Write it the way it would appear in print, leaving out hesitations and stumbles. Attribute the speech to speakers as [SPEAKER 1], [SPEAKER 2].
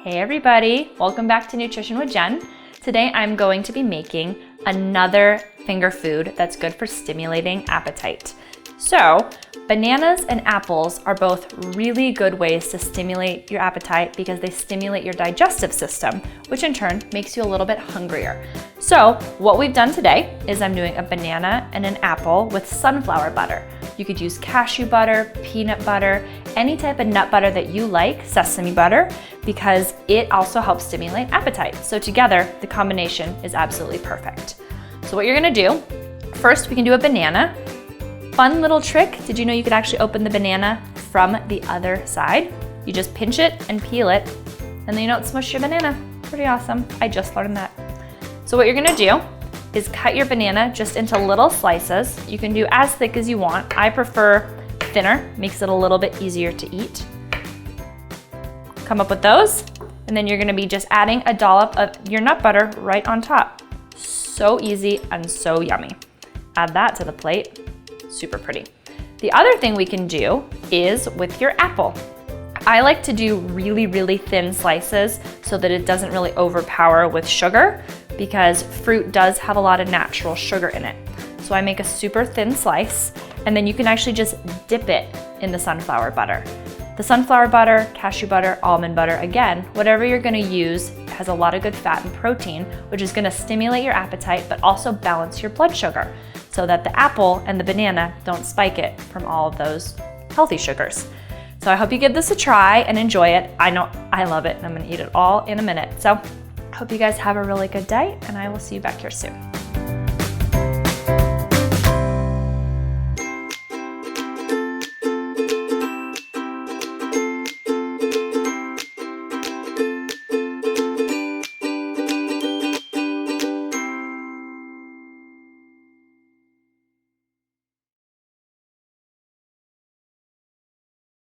[SPEAKER 1] Hey everybody, welcome back to Nutrition with Jen. Today I'm going to be making another finger food that's good for stimulating appetite. So, bananas and apples are both really good ways to stimulate your appetite because they stimulate your digestive system, which in turn makes you a little bit hungrier. So, what we've done today is I'm doing a banana and an apple with sunflower butter. You could use cashew butter, peanut butter, any type of nut butter that you like, sesame butter, because it also helps stimulate appetite. So together, the combination is absolutely perfect. So what you're gonna do, first we can do a banana. Fun little trick, did you know you could actually open the banana from the other side? You just pinch it and peel it, and then you don't smush your banana. Pretty awesome, I just learned that. So what you're gonna do is cut your banana just into little slices. You can do as thick as you want. I prefer thinner, makes it a little bit easier to eat. Come up with those, and then you're gonna be just adding a dollop of your nut butter right on top. So easy and so yummy. Add that to the plate, super pretty. The other thing we can do is with your apple. I like to do really, really thin slices so that it doesn't really overpower with sugar, because fruit does have a lot of natural sugar in it. So I make a super thin slice, and then you can actually just dip it in the sunflower butter. The sunflower butter, cashew butter, almond butter, again, whatever you're gonna use has a lot of good fat and protein, which is gonna stimulate your appetite, but also balance your blood sugar so that the apple and the banana don't spike it from all of those healthy sugars. So I hope you give this a try and enjoy it. I know I love it, and I'm gonna eat it all in a minute. So hope you guys have a really good day, and I will see you back here soon.